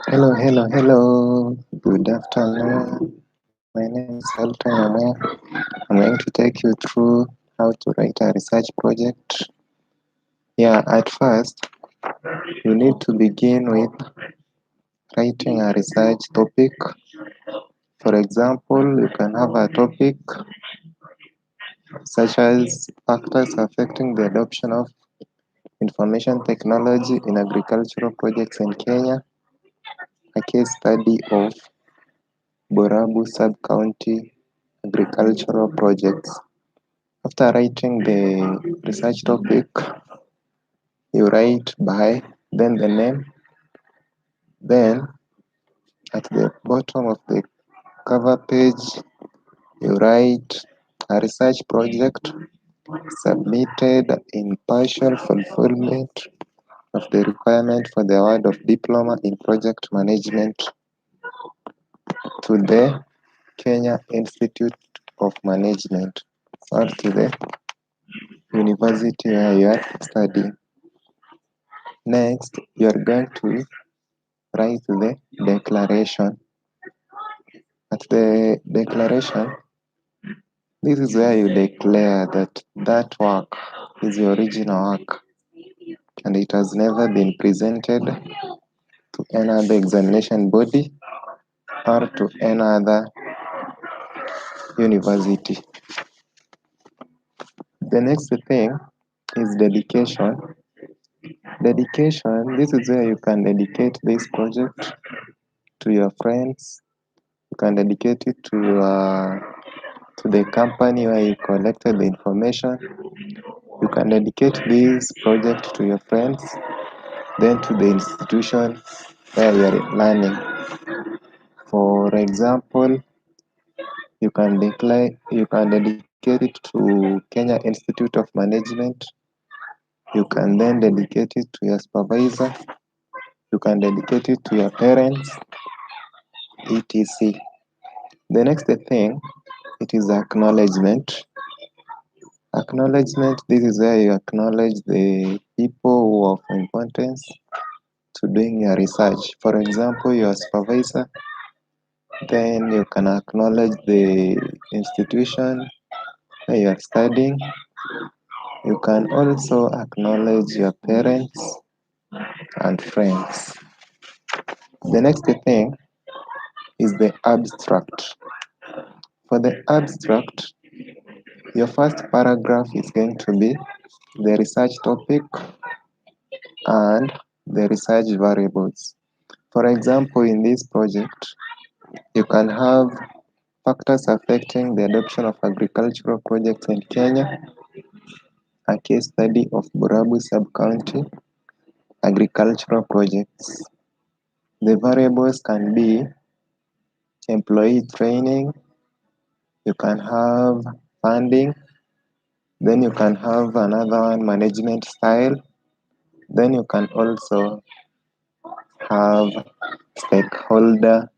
Hello. Good afternoon. My name is Elton Omar. I'm going to take you through how to write a research project. At first, you need to begin with writing a research topic. For example, you can have a topic such as factors affecting the adoption of information technology in agricultural projects in Kenya, a case study of Borabu Sub-County agricultural projects. After writing the research topic, you write by, then the name, then at the bottom of the cover page, you write a research project submitted in partial fulfillment of the requirement for the award of diploma in project management to the Kenya Institute of Management or to the university where you are studying. Next, you are going to write the declaration. At the declaration, this is where you declare that work is your original work and it has never been presented to any other examination body or to any other university. The next thing is dedication. Dedication, this is where you can dedicate this project to your friends. You can dedicate it to the company where you collected the information. You can dedicate this project to your friends, then to the institution where you are learning. For example, you can dedicate it to Kenya Institute of Management. You can then dedicate it to your supervisor. You can dedicate it to your parents, etc. The next thing, it is acknowledgement. Acknowledgement, this is where you acknowledge the people who are of importance to doing your research. For example, your supervisor, then you can acknowledge the institution where you are studying. You can also acknowledge your parents and friends. The next thing is the abstract. For the abstract, your first paragraph is going to be the research topic and the research variables. For example, in this project, you can have factors affecting the adoption of agricultural projects in Kenya, a case study of Borabu Sub-County agricultural projects. The variables can be employee training, you can have funding, then you can have another one, management style, then you can also have stakeholder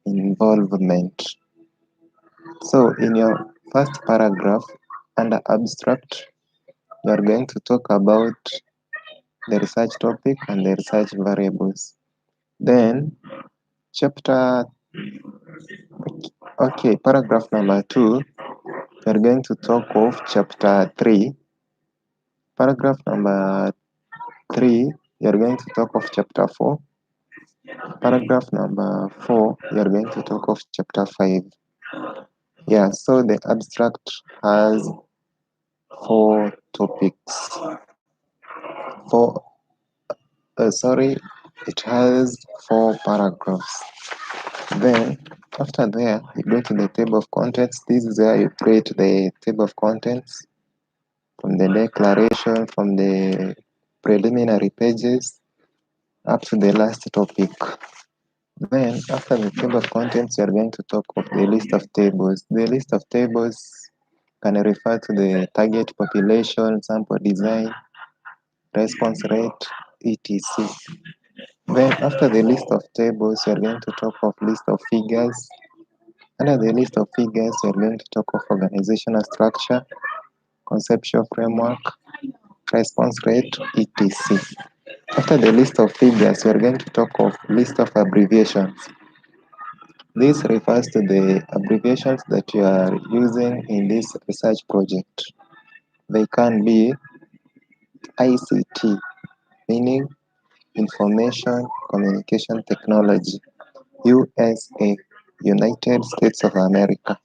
involvement. So in your first paragraph under abstract, you are going to talk about the research topic and the research variables. Then paragraph number 2, we are going to talk of chapter 3. Paragraph number 3, you are going to talk of chapter 4. Paragraph number 4, you are going to talk of chapter 5. So the abstract has 4 topics. It has 4 paragraphs. Then after there, you go to the table of contents. This is where you create the table of contents from the declaration, from the preliminary pages up to the last topic. Then after the table of contents, you are going to talk of the list of tables. The list of tables can refer to the target population, sample design, response rate, etc. Then after the list of tables, you are going to talk of list of figures. Under the list of figures, you are going to talk of organizational structure, conceptual framework, response rate, etc. After the list of figures, we are going to talk of list of abbreviations. This refers to the abbreviations that you are using in this research project. They can be ICT, meaning Information Communication Technology, USA, United States of America,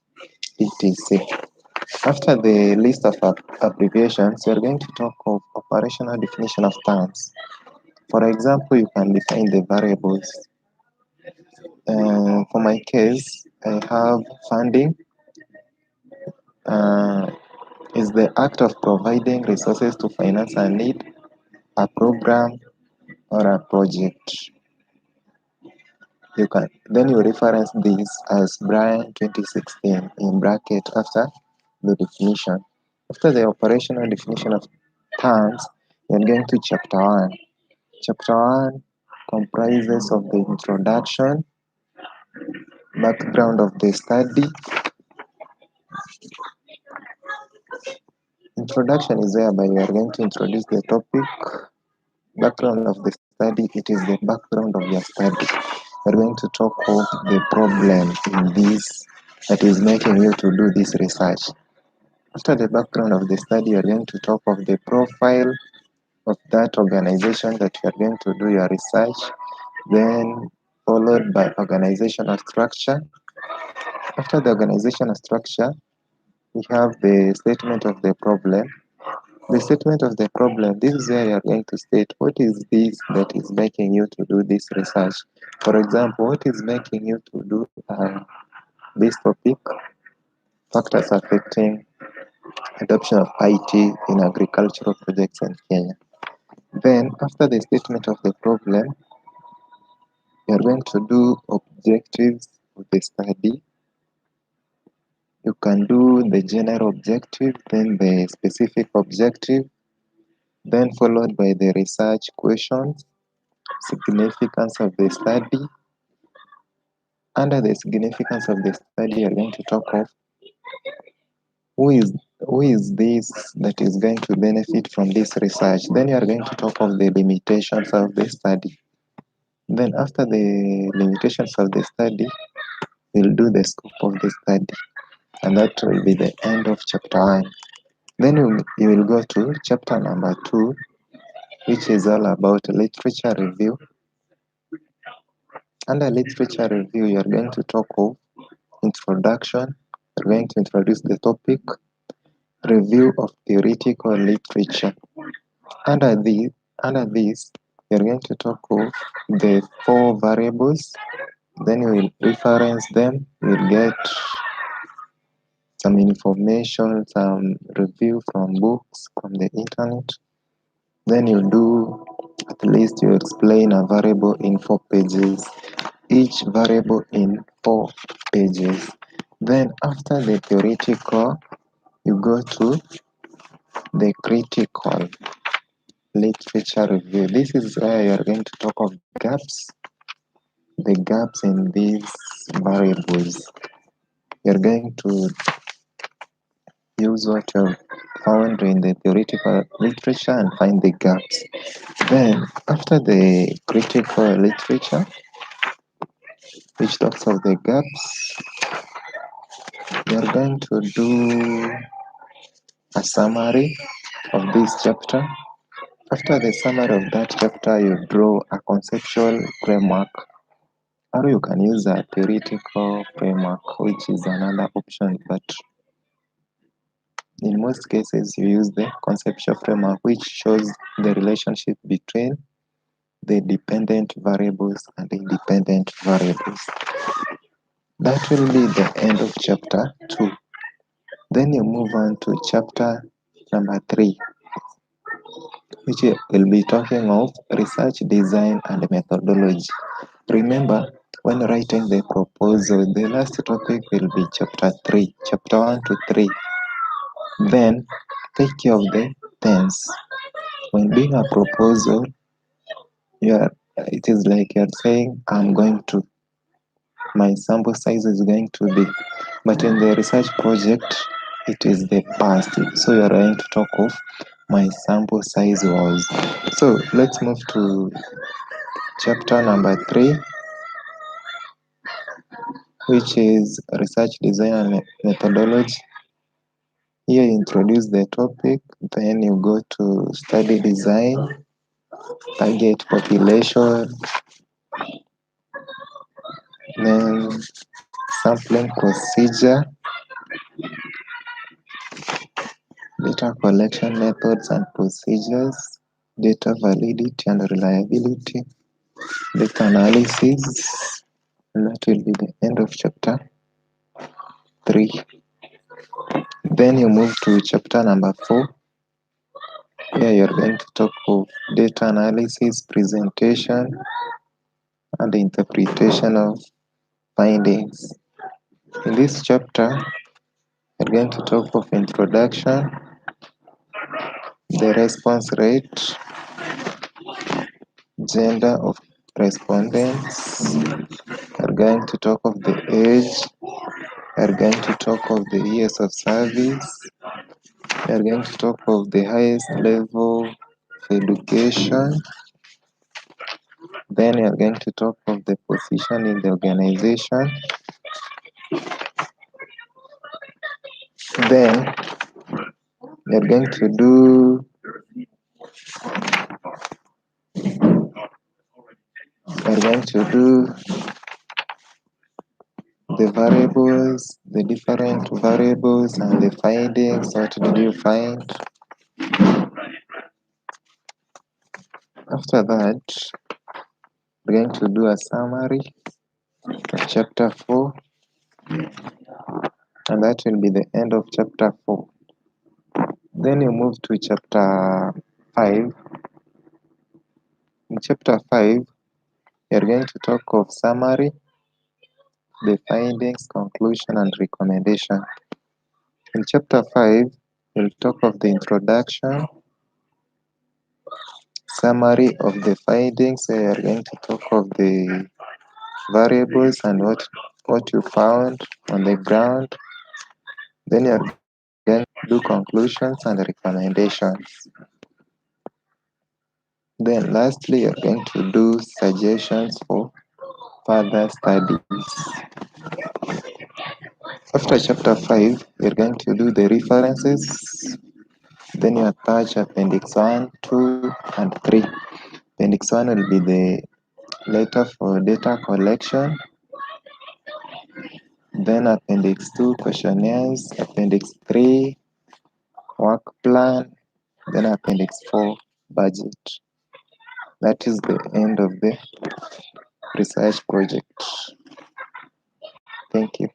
etc. After the list of abbreviations, we are going to talk of operational definition of terms. For example, you can define the variables. For my case, I have funding uh, is the act of providing resources to finance a need, a program, or a project. You can then you reference this as Brian 2016 in bracket after the definition. After the operational definition of terms, we are going to chapter 1. Chapter 1 comprises of the introduction, background of the study. Introduction is whereby we are going to introduce the topic. Background of the study, it is the background of your study. We're going to talk of the problem in this that is making you to do this research. After the background of the study, you're going to talk of the profile of that organization that you are going to do your research, then followed by organizational structure. After the organizational structure, we have the statement of the problem. The statement of the problem, this is where you are going to state what is this that is making you to do this research. For example, what is making you to do this topic, factors affecting adoption of IT in agricultural projects in Kenya. Then, after the statement of the problem, you are going to do objectives of the study. You can do the general objective, then the specific objective, then followed by the research questions, significance of the study. Under the significance of the study, you are going to talk of who is who is this that is going to benefit from this research. Then you are going to talk of the limitations of the study. Then after the limitations of the study, we'll do the scope of the study, and that will be the end of chapter 1. Then you will go to chapter number 2, which is all about literature review. Under literature review, you are going to talk of introduction. You're going to introduce the topic, review of theoretical literature. Under this, you're going to talk of the 4 variables. Then you will reference them. You'll get some information, some review from books, from the internet. Then you do, at least you explain a variable in 4 pages, each variable in 4 pages. Then after the theoretical, you go to the critical literature review. This is where you are going to talk of the gaps in these variables. You're going to use what you've found in the theoretical literature and find the gaps. Then, after the critical literature, which talks of the gaps, you're going to do a summary of this chapter. After the summary of that chapter, you draw a conceptual framework, or you can use a theoretical framework, which is another option, but in most cases, you use the conceptual framework, which shows the relationship between the dependent variables and independent variables. That will be the end of chapter 2. Then you move on to chapter number 3, which will be talking of research design and methodology. Remember, when writing the proposal, the last topic will be chapter 3, chapter 1 to 3. Then, take care of the tense. When doing a proposal, it is like you're saying, I'm going to, my sample size is going to be, but in the research project, it is the past. So you're going to talk of my sample size was. So let's move to chapter number 3, which is research design and methodology. Here you introduce the topic, then you go to study design, target population, then sampling procedure, data collection methods and procedures, data validity and reliability, data analysis, and that will be the end of chapter 3. Then you move to chapter number 4. Here you're going to talk of data analysis, presentation, and interpretation of findings. In this chapter, we're going to talk of introduction, the response rate, gender of respondents. We're going to talk of the age. We're going to talk of the years of service. We're going to talk of the highest level of education. Then we are going to talk of the position in the organization. Then we are going to do the variables, the different variables and the findings. What did you find? After that, we're going to do a summary of chapter 4, and that will be the end of chapter 4. Then you move to chapter 5. In chapter 5, we are going to talk of summary, the findings, conclusion, and recommendation. In chapter 5, we'll talk of the introduction, summary of the findings. We are going to talk of the variables and what you found on the ground. Then you are going to do conclusions and recommendations. Then lastly, you're going to do suggestions for further studies. After chapter 5, you're going to do the references. Then you attach appendix 1, 2, and 3. Appendix 1 will be the letter for data collection. Then appendix 2, questionnaires. Appendix 3, work plan. Then appendix 4, budget. That is the end of the research project. Thank you.